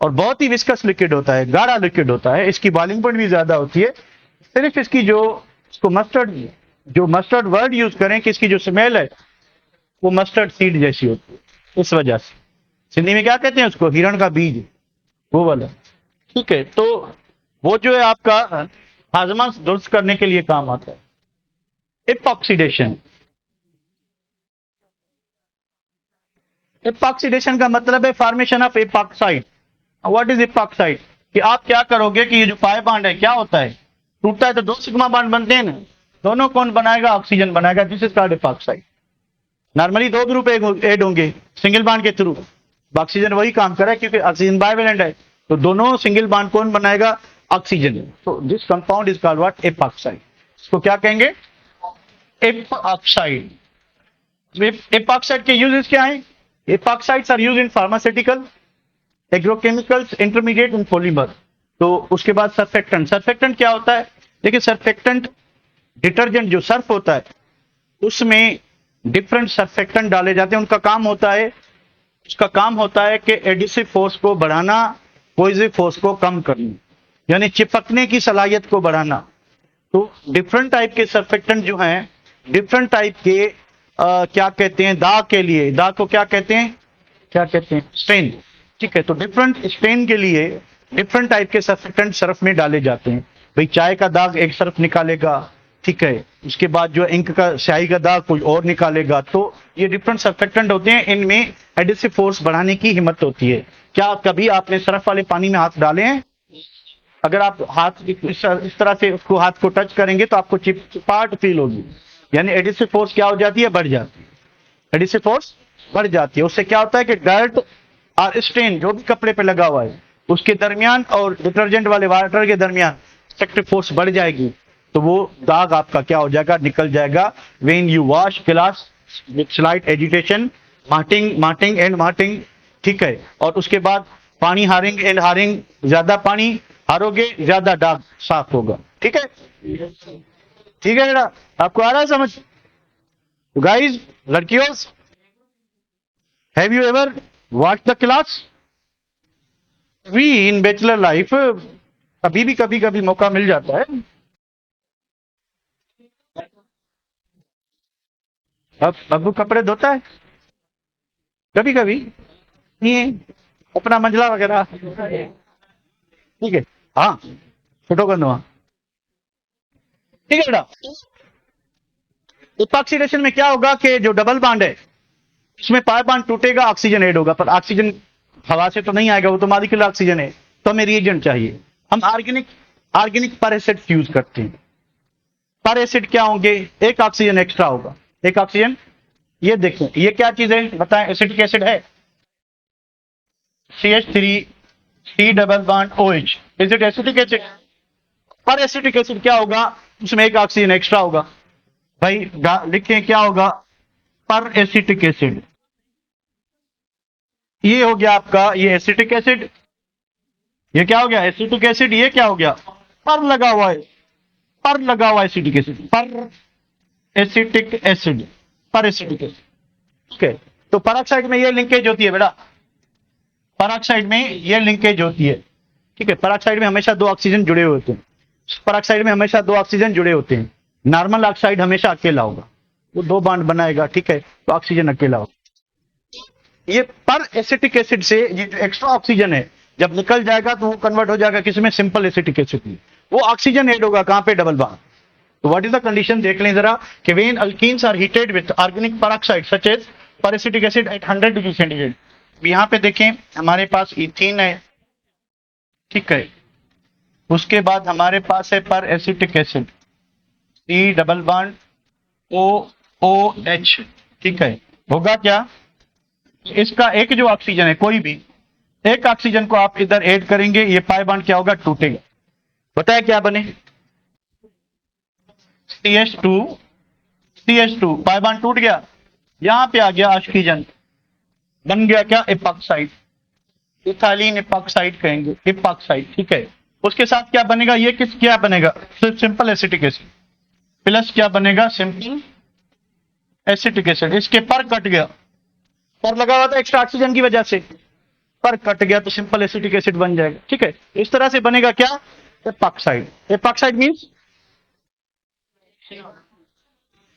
और बहुत ही विस्कस लिक्विड होता है, गाढ़ा लिक्विड होता है। इसकी बॉइलिंग पॉइंट भी ज्यादा होती है। सिर्फ इसकी इसको मस्टर्ड वर्ड यूज करें कि इसकी जो स्मेल है वो मस्टर्ड सीड जैसी होती है, इस वजह से। सिंधी में क्या कहते हैं उसको? हिरण का बीज, वो वाला। ठीक है, तो वो जो है आपका हाजमा दुरुस्त करने के लिए काम आता है। इपॉक्सीडेशन, इपॉक्सीडेशन का मतलब है formation of epoxide. What is epoxide? कि आप क्या करोगे कि ये जो पाई बॉन्ड है क्या होता है, टूटता है तो 2 सिग्मा बॉन्ड बनते हैं ना, दोनों कौन बनाएगा? ऑक्सीजन बनाएगा। This is called epoxide. Normally 2 group add होंगे सिंगल बॉन्ड के थ्रू, ऑक्सीजन वही काम कर रहा है क्योंकि ऑक्सीजन बाइवेलेंट है, तो दोनों सिंगल बॉन्ड कौन बनाएगा? ऑक्सीजन। तो this compound is called what? Epoxide. इसको क्या कहेंगे? इपॉक्साइड। इपॉक्साइड के यूजेस क्या है? Epoxides are used in pharmaceutical, agrochemicals, intermediate in polymer. तो उसके बाद सर्फेक्टेंट। सर्फेक्टेंट क्या होता है? देखिए, सर्फेक्टेंट डिटर्जेंट जो सर्फ होता है उसमें डिफरेंट सर्फेक्टेंट डाले जाते हैं। उसका काम होता है कि एडिसिव फोर्स को बढ़ाना, कोहेसिव फोर्स को कम करना, यानी चिपकने की सलाहियत को बढ़ाना। तो डिफरेंट टाइप के सर्फेक्टेंट जो हैं, डिफरेंट टाइप के क्या कहते हैं, दाग के लिए, दाग को क्या कहते हैं? स्टेन। ठीक है, तो डिफरेंट स्टेन के लिए डिफरेंट टाइप के सर्फेक्टेंट सर्फ में डाले जाते हैं। भाई चाय का दाग एक सर्फ निकालेगा, ठीक है, उसके बाद जो इंक का, स्याही का दाग कोई और निकालेगा। तो ये डिफरेंट सर्फेक्टेंट होते हैं, इनमें एडिसिव फोर्स बढ़ाने की हिम्मत होती है। क्या कभी आपने सर्फ वाले पानी में हाथ डाले हैं? अगर आप हाथ इस तरह से उसको हाथ को टच करेंगे तो आपको चिपचिपाहट फील होगी, यानी एडिसिव फोर्स क्या हो जाती है? बढ़ जाती है। एडिसिव फोर्स बढ़ जाती है। उससे क्या होता है कि डर्ट और स्टेन जो भी कपड़े पे लगा हुआ है उसके दरमियान और डिटर्जेंट वाले वाटर के दरमियान एक्टिव फोर्स बढ़ जाएगी, तो वो दाग आपका क्या हो जाएगा? निकल जाएगा। When you wash glass with slight agitation, morning and morning, ठीक है। और उसके बाद पानी हारेंगे, हारेंगे ज्यादा पानी हारोगे ज्यादा दाग साफ होगा। ठीक है, ठीक है बेटा, आपको आ रहा है समझ? गाइस, लड़कियों, have you ever watch the class? We in bachelor life अभी भी कभी कभी मौका मिल जाता है। अब वो कपड़े धोता है कभी कभी, नहीं अपना मंजला वगैरह, ठीक है, हाँ फोटो कर दो, ठीक है बेटा। इपॉक्सीडेशन में क्या होगा कि जो डबल बॉन्ड है उसमें पाई बॉन्ड टूटेगा, ऑक्सीजन ऐड होगा, पर ऑक्सीजन हवा से तो नहीं आएगा, वो तो मॉलिक्यूलर ऑक्सीजन है, तो हमें रिएजेंट चाहिए। हम ऑर्गेनिक ऑर्गेनिक पर एसिड यूज करते हैं। पर एसिड क्या होंगे? एक ऑक्सीजन एक्स्ट्रा होगा, एक ऑक्सीजन। ये देखें, ये क्या चीज है बताएं? एसिटिक एसिड है, CH3 C double bond OH, is it acetic acid? पर एसिटिक एसिड क्या होगा? उसमें एक ऑक्सीजन एक्स्ट्रा होगा। भाई लिखें क्या होगा? पर एसिटिक एसिड। ये हो गया आपका, ये एसिटिक एसिड, ये क्या हो गया? Acetic acid. ये क्या हो गया? पर लगा हुआ है, पर लगा हुआ एसिटिक एसिड, पर एसिटिक एसिड, पर एसिटिक एसिड। ठीक है, तो पेरोक्साइड में ये लिंकेज होती है बेटा, पेरोक्साइड में ये लिंकेज होती है। ठीक है, पेरोक्साइड में हमेशा दो ऑक्सीजन जुड़े हुए होते हैं, पेरोक्साइड में हमेशा दो ऑक्सीजन जुड़े होते हैं। नॉर्मल ऑक्साइड हमेशा अकेला होगा, वो दो बॉन्ड बनाएगा, ठीक है, तो ऑक्सीजन अकेला होगा। ये पर एसिटिक एसिड से ये जो एक्स्ट्रा ऑक्सीजन है जब निकल जाएगा तो वो कन्वर्ट हो जाएगा किसमें? सिंपल एसिटिक एसिड में। वो ऑक्सीजन ऐड होगा कहां पे? Double bond. तो व्हाट इज द कंडीशन देख लें जरा, कि when alkenes are heated with organic peroxide such as per acetic acid at 100 degree centigrade. यहां पे देखें हमारे पास इथीन है, ठीक है, उसके बाद हमारे पास है पर acetic acid C double bond OOH, ठीक है, होगा क्या? इसका एक जो ऑक्सीजन है, कोई भी एक ऑक्सीजन को आप इधर ऐड करेंगे, ये पाई बॉन्ड क्या होगा? टूटेगा। बताया क्या बने? CH2 CH2 पाई बॉन्ड टूट गया, यहां पे आ गया ऑक्सीजन, बन गया क्या? इपॉक्साइड, इथाइलिन इपॉक्साइड कहेंगे, इपॉक्साइड, ठीक है। उसके साथ क्या बनेगा? ये किस क्या बनेगा? सिर्फ सिंपल एसिटिक एसिड प्लस क्या बनेगा? Simple acetic acid. इसके पर कट गया, पर लगा हुआ था एक्स्ट्रा ऑक्सीजन की वजह से, पर कट गया तो सिंपल एसिटिक एसिड बन जाएगा। ठीक है, इस तरह से बनेगा क्या? एपॉक्साइड। एपॉक्साइड मींस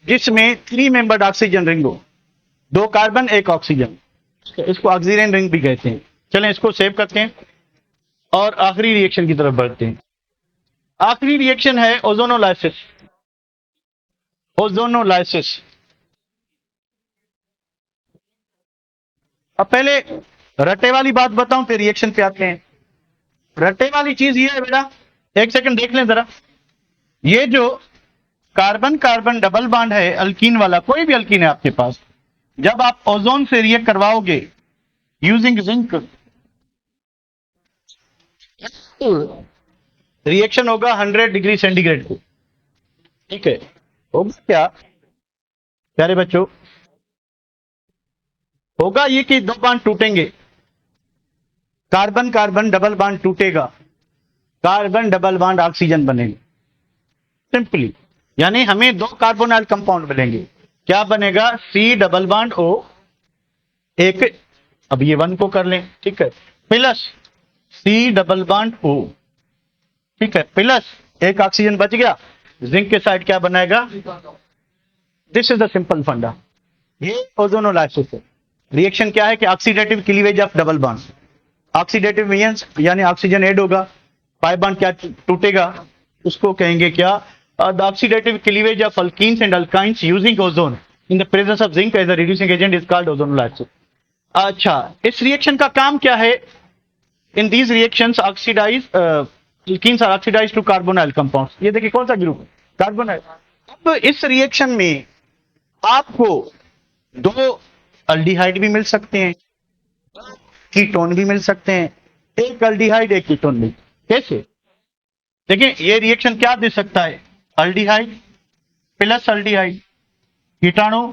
जिसमें 3 मेंबर्ड ऑक्सीजन रिंग हो, 2 कार्बन 1 ऑक्सीजन, इसको ऑक्सीजन रिंग भी कहते हैं। चलें इसको सेव करते हैं और आखिरी रिएक्शन की तरफ बढ़ते हैं। आखिरी रिएक्शन है ओजोनोलाइसिस। ओजोनोलाइसिस। अब पहले रटे वाली बात बताऊं फिर रिएक्शन पे आते हैं। रटे वाली चीज ये है बेटा, एक सेकंड देख लें जरा, ये जो कार्बन कार्बन डबल बॉन्ड है अल्कीन वाला, कोई भी अल्कीन है आपके पास, जब आप ओजोन से रिएक्ट करवाओगे यूजिंग जिंक, रिएक्शन होगा 100 डिग्री सेंटीग्रेड पे। ठीक है, होगा क्या प्यारे बच्चों? होगा ये कि दो बॉन्ड टूटेंगे, कार्बन कार्बन डबल बॉन्ड टूटेगा, कार्बन डबल बॉन्ड ऑक्सीजन बनेगा, सिंपली। यानी हमें 2 कार्बोनाइल कंपाउंड मिलेंगे। क्या बनेगा? C डबल बॉन्ड O, एक, अब ये 1 को कर लें, ठीक है, plus C double bond O, ठीक है, प्लस एक ऑक्सीजन बच गया, जिंक के साइड क्या बनाएगा? दिस इज द सिंपल फंडा। ये ओजोनोलाइसिस है। रिएक्शन क्या है कि oxidative cleavage of double bond. Oxidative means यानी ऑक्सीजन ऐड होगा, पाई बॉन्ड क्या टूटेगा, उसको कहेंगे क्या? The oxidative cleavage of alkenes and alkynes using ozone in the presence of zinc as a reducing agent is called ozonolysis. अच्छा, इस reaction का काम क्या है? In these reactions oxidize alkenes are oxidize to carbonyl compounds. ये देखिए कौन सा ग्रुप है? कार्बोनाइल। अब इस रिएक्शन में आपको 2 अल्डिहाइड भी मिल सकते हैं, कीटोन भी मिल सकते हैं, एक अल्डिहाइड एक कीटोन भी। कैसे? देखिए ये रिएक्शन क्या दे सकता है? अल्डिहाइड प्लस अल्डिहाइड, कीटाणु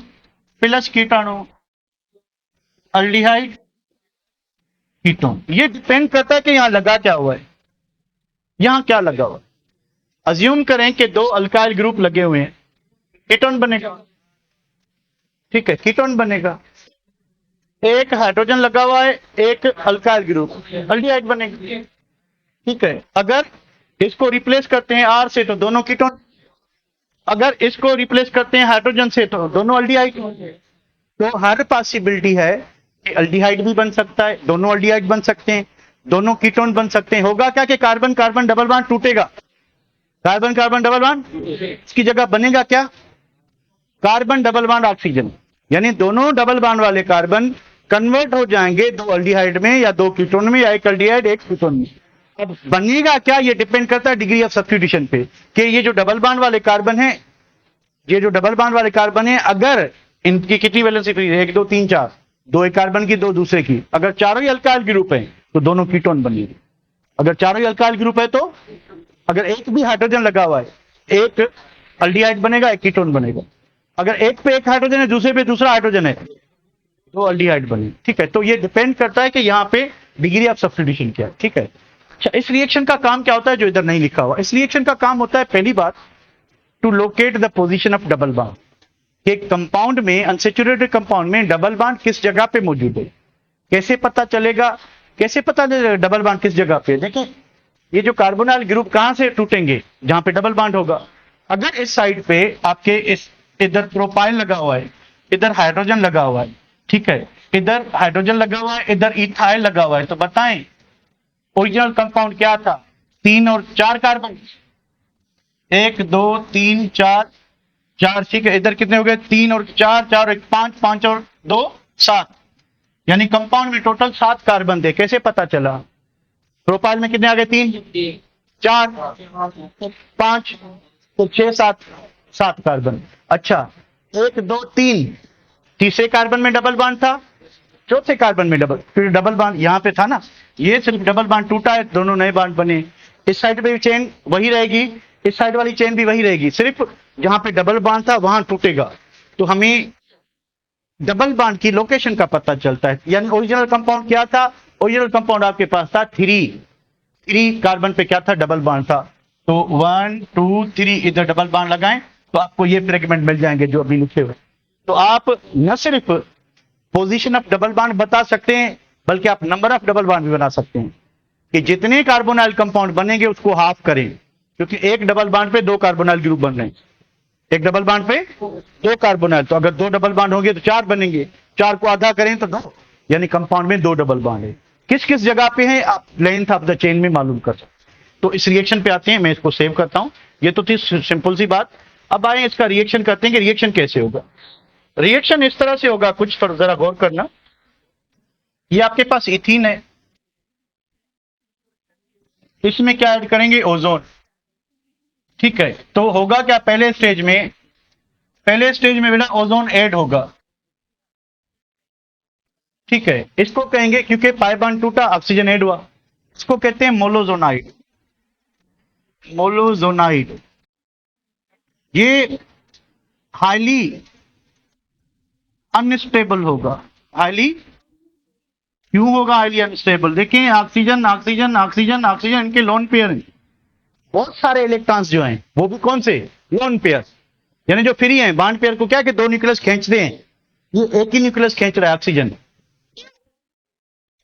प्लस कीटाणु, अल्डिहाइड कीटोन। ये डिपेंड करता है कि यहां लगा क्या हुआ है, यहां क्या लगा हुआ है। अज्यूम करें कि दो अल्काइल ग्रुप लगे हुए हैं, कीटोन बनेगा। ठीक है, कीटोन बनेगा। एक हाइड्रोजन लगा हुआ है, एक अल्काइल ग्रुप, अल्डिहाइड बनेगा। ठीक है, अगर इसको रिप्लेस करते हैं आर से तो दोनों कीटोन, अगर इसको रिप्लेस करते हैं हाइड्रोजन से तो दोनों अल्डिहाइड। तो हर पॉसिबिलिटी है कि अल्डिहाइड भी बन सकता है, दोनों अल्डिहाइड बन सकते हैं, दोनों कीटोन बन सकते हैं। होगा क्या कि कार्बन कार्बन डबल बॉन्ड टूटेगा, कार्बन कार्बन डबल बॉन्ड, इसकी जगह बनेगा क्या, कार्बन डबल बॉन्ड ऑक्सीजन। यानी दोनों डबल बॉन्ड वाले कार्बन कन्वर्ट हो जाएंगे दो अल्डिहाइड में या दो कीटोन में, या एक अल्डिहाइड एक कीटोन में। अब बनेगा क्या, ये डिपेंड करता है डिग्री ऑफ सब्स्टिट्यूशन पे, कि ये जो डबल बॉन्ड वाले कार्बन है, ये जो डबल बॉन्ड वाले कार्बन है, अगर इनकी कितनी वैलेंसी फ्री है, 1 2 3 4, दो एक कार्बन की दो दूसरे की, अगर चारों ही अल्काइल ग्रुप है तो दोनों कीटोन बनेंगे। अगर चारों ही अल्काइल ग्रुप है तो अगर एक भी हाइड्रोजन लगा हुआ है, एक अल्डिहाइड बनेगा एक कीटोन बनेगा। अगर एक पे एक हाइड्रोजन है दूसरे पे दूसरा हाइड्रोजन है तो अल्डिहाइड बने। ठीक है, तो ये डिपेंड करता है कि यहाँ पे डिग्री ऑफ सब्स्टिट्यूशन क्या है। ठीक है, अच्छा, इस रिएक्शन का काम क्या होता है जो इधर नहीं लिखा हुआ। इस रिएक्शन का काम होता है पहली बात to locate the position of double bond. एक कंपाउंड में, अनसैचुरेटेड कंपाउंड में डबल बॉन्ड किस जगह पे मौजूद है, कैसे पता चलेगा, कैसे पता चलेगा डबल बॉन्ड किस जगह पे। देखिए ये जो कार्बोनाइल ग्रुप कहां से टूटेंगे, जहां पे डबल बॉन्ड होगा। अगर इस साइड पे आपके इस इधर प्रोपाइल लगा हुआ है, इधर हाइड्रोजन लगा हुआ है, ठीक है, इधर हाइड्रोजन लगा हुआ है, इधर इथाइल लगा हुआ है, तो बताएं ओरिजिनल कंपाउंड क्या था, 3 और 4 कार्बन, 1 2 3 4 4। ठीक है, इधर कितने हो गए, 3 और 4 4 और 1 5 5 और 2 7, यानी कंपाउंड में टोटल 7 कार्बन थे। कैसे पता चला, प्रोपाइल में कितने आ गए, 3 4 5 तो 6 7 7 कार्बन। अच्छा, 1 2 3, तीसरे कार्बन में डबल बॉन्ड था, चौथे कार्बन में डबल, फिर डबल बॉन्ड यहां पे था ना, ये सिर्फ डबल बॉन्ड टूटा है, दोनों नए बॉन्ड बने। इस साइड पे भी चेन वही रहेगी, इस साइड वाली चेन भी वही रहेगी, सिर्फ जहां पे डबल बॉन्ड था वहां टूटेगा। तो हमें डबल बॉन्ड की लोकेशन का पता चलता है। यानी ओरिजिनल कंपाउंड क्या था, ओरिजिनल कंपाउंड आपके पास था 3 कार्बन पे क्या था, डबल बॉन्ड था। तो 1 2 3 इधर डबल बॉन्ड लगाएं तो आपको ये फ्रेगमेंट मिल जाएंगे जो अभी लिखे हुए। तो आप न सिर्फ पोजीशन ऑफ डबल बॉन्ड बता सकते हैं बल्कि आप नंबर ऑफ डबल बॉन्ड भी बना सकते हैं, कि जितने कार्बोनाइल कंपाउंड बनेंगे उसको हाफ करें, क्योंकि एक डबल बॉन्ड पे 2 कार्बोनाइल ग्रुप बन रहे हैं, एक डबल बॉन्ड पे 2 कार्बोनाइल, तो अगर 2 डबल बॉन्ड होंगे तो 4 बनेंगे, 4 को आधा करें तो 2, यानी कंपाउंड में 2 डबल बॉन्ड है। किस किस जगह पे है आप लेंथ ऑफ द चेन में मालूम कर सकते हैं। तो इस रिएक्शन पे आते हैं, मैं इसको सेव करता हूं। ये तो थी सिंपल सी बात। अब आए इसका रिएक्शन करते हैं कि रिएक्शन कैसे होगा। रिएक्शन इस तरह से होगा, कुछ पर जरा गौर करना। ये आपके पास इथीन है, इसमें क्या ऐड करेंगे, ओजोन। ठीक है, तो होगा क्या, पहले स्टेज में बेटा ओजोन ऐड होगा। ठीक है, इसको कहेंगे, क्योंकि पाई बॉन्ड टूटा ऑक्सीजन ऐड हुआ, इसको कहते हैं मोलोजोनाइड। मोलोजोनाइड ये हाईली अनस्टेबल होगा। हाईली क्यों होगा हाईली अनस्टेबल, देखिए ऑक्सीजन ऑक्सीजन ऑक्सीजन ऑक्सीजन, इनके लोन पेयर हैं, बहुत सारे इलेक्ट्रॉन्स जो हैं वो भी कौन से, लोन पेयर, यानी जो फ्री हैं। बॉन्ड पेयर को क्या कि 2 न्यूक्लियस खींचते हैं, ये एक ही न्यूक्लियस खींच रहा है ऑक्सीजन।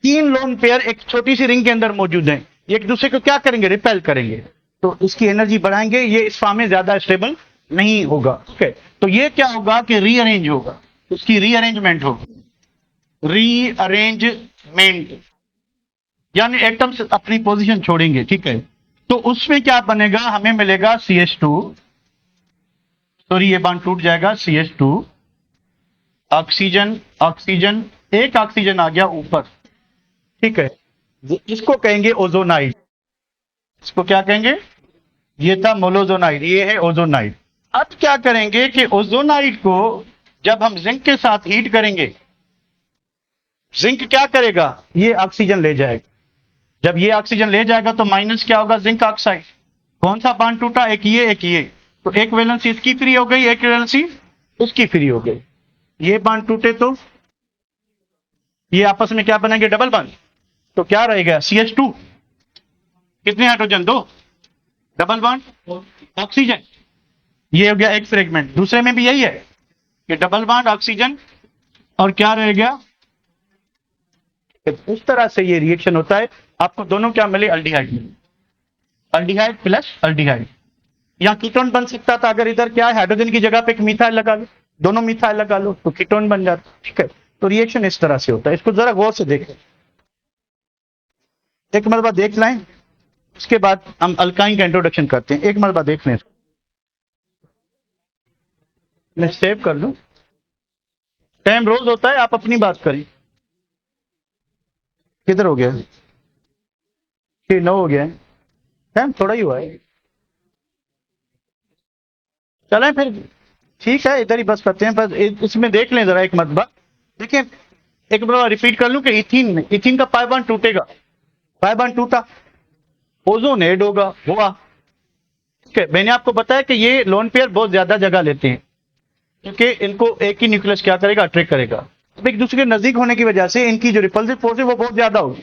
3 लोन पेयर एक छोटी सी रिंग के अंदर मौजूद हैं, ये एक दूसरे को क्या करेंगे, रिपेल करेंगे, तो इसकी एनर्जी बढ़ाएंगे, ये इस फॉर्म में ज्यादा स्टेबल नहीं होगा। ठीक है, तो ये क्या होगा कि रीअरेंज होगा, इसकी रीअरेंजमेंट होगी, रीअरेंजमेंट, यानी एटम्स अपनी पोजीशन छोड़ेंगे। ठीक है, तो उसमें क्या बनेगा, हमें मिलेगा CH2, सॉरी ये बॉन्ड टूट जाएगा, CH2 ऑक्सीजन ऑक्सीजन, एक ऑक्सीजन आ गया ऊपर। ठीक है, इसको कहेंगे ओजोनाइड, इसको क्या कहेंगे, ये था मोलोजोनाइड, ये है ओजोनाइड। अब क्या करेंगे कि ओजोनाइड को जब हम जिंक के साथ हीट करेंगे, जिंक क्या करेगा, ये ऑक्सीजन ले जाएगा, जब ये ऑक्सीजन ले जाएगा तो माइनस क्या होगा, जिंक ऑक्साइड। कौन सा बॉन्ड टूटा, एक ये एक ये, तो एक वैलेंसी इसकी फ्री हो गई, एक वैलेंसी इसकी फ्री हो गई। ये बॉन्ड टूटे तो ये आपस में क्या बनेंगे, डबल बॉन्ड। तो क्या रहेगा CH2, कितने हाइड्रोजन, 2, डबल बॉन्ड ऑक्सीजन, ये हो गया एक फ्रेगमेंट। दूसरे में भी यही है कि डबल बॉन्ड ऑक्सीजन और क्या रह गया, इस तरह से ये रिएक्शन होता है। आपको दोनों क्या मिले, अल्डिहाइड मिले, अल्डिहाइड प्लस अल्डिहाइड। यहाँ कीटोन बन सकता था, अगर इधर क्या है हाइड्रोजन की जगह पे एक मिथाइल लगा लो, दोनों मिथाइल लगा लो तो कीटोन बन जाता, ठीक है। तो रिएक्शन इस तरह से होता है, इसको जरा गौर से देखें, एक मरतबा देख लें, उसके बाद हम अल्काइन का इंट्रोडक्शन करते हैं। एक मरतबा देख लें, मैं सेव कर लूं, टाइम रोज होता है, आप अपनी बात करें। किधर हो गया, 9 हो गया है, टाइम थोड़ा ही हुआ है, चलें फिर, ठीक है, इधर ही बस करते हैं। बस इसमें देख लें जरा एक मरतबा, देखिए एक बार रिपीट कर लूं कि इथीन में, इथीन का पाई बॉन्ड टूटेगा, पाई बॉन्ड टूटा, ओजोन ऐड होगा, हुआ, ठीक है। मैंने आपको बताया कि ये लोन पेयर बहुत ज्यादा जगह लेते हैं, क्योंकि इनको एक ही न्यूक्लियस क्या करेगा, अट्रैक्ट करेगा। अब एक दूसरे के नजदीक होने की वजह से इनकी जो रिपल्सिव फोर्स है वो बहुत ज्यादा होगी,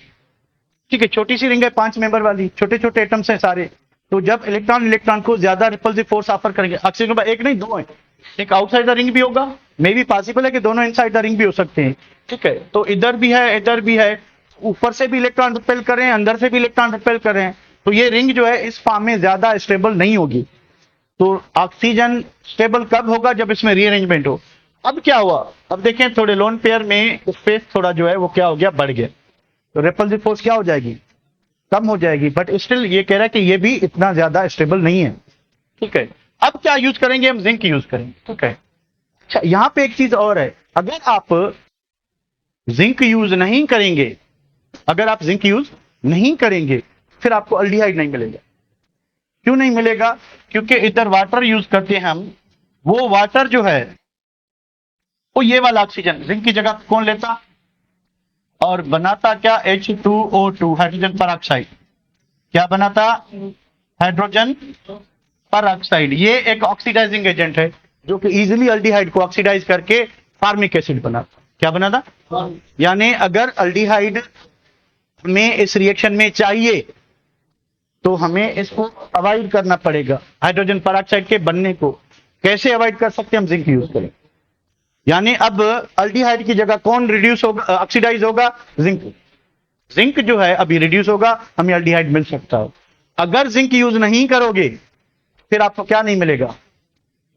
ठीक है। छोटी सी रिंग है 5 मेंबर वाली, छोटे छोटे एटम्स हैं सारे, तो जब इलेक्ट्रॉन इलेक्ट्रॉन को ज्यादा रिपल्सिव फोर्स ऑफर करेंगे, ऑक्सीजन पर एक नहीं 2 है, एक आउटसाइड द रिंग भी होगा, मे भी पॉसिबल है कि दोनों इनसाइड द रिंग भी हो सकते हैं, ठीक है। तो इधर भी है, इधर भी है, ऊपर से भी इलेक्ट्रॉन रिपेल कर रहे हैं, अंदर से भी इलेक्ट्रॉन रिपेल कर रहे हैं, तो ये रिंग जो है इस फॉर्म में ज्यादा स्टेबल नहीं होगी। तो ऑक्सीजन स्टेबल कब होगा, जब इसमें रीअरेंजमेंट हो। अब क्या हुआ, अब देखें थोड़े लोन पेयर में स्पेस थोड़ा जो है वो क्या हो गया, बढ़ गया, तो रिपल्सिव फोर्स क्या हो जाएगी, कम हो जाएगी, बट स्टिल ये कह रहा है कि ये भी इतना ज्यादा स्टेबल नहीं है, ठीक है। अब क्या यूज करेंगे, हम जिंक यूज करेंगे, ठीक है। अच्छा, यहां पे एक चीज और है, अगर आप जिंक यूज नहीं करेंगे, अगर आप जिंक यूज नहीं करेंगे, फिर आपको अल्डिहाइड नहीं मिलेगा। क्यों नहीं मिलेगा, क्योंकि इधर वाटर यूज करते हैं हम, वो वाटर जो है वो ये वाला ऑक्सीजन जिंक की जगह कौन लेता और बनाता क्या, H2O2, हाइड्रोजन पर ऑक्साइड, क्या बनाता, हाइड्रोजन पर ऑक्साइड। ये एक ऑक्सीडाइजिंग एजेंट है जो कि इजीली अल्डिहाइड को ऑक्सीडाइज करके फार्मिक एसिड बनाता, क्या बनाता, यानी अगर अल्डिहाइड में इस रिएक्शन में चाहिए तो हमें इसको अवॉइड करना पड़ेगा, हाइड्रोजन पेरोक्साइड के बनने को। कैसे अवॉइड कर सकते हैं, हम जिंक यूज करें, यानी अब अल्डिहाइड की जगह कौन रिड्यूस होगा, ऑक्सीडाइज होगा, जिंक। जिंक जो है अभी रिड्यूस होगा, हमें अल्डिहाइड मिल सकता है। अगर जिंक यूज नहीं करोगे फिर आपको क्या नहीं मिलेगा,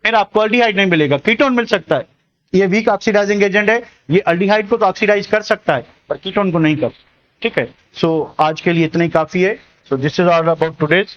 फिर आपको अल्डिहाइड नहीं मिलेगा, कीटोन मिल सकता है। ये वीक ऑक्सीडाइजिंग एजेंट है, ये अल्डिहाइड को तो ऑक्सीडाइज कर सकता है पर कीटोन को नहीं कर, ठीक है। सो आज के लिए इतना ही काफी है। So this is all about today's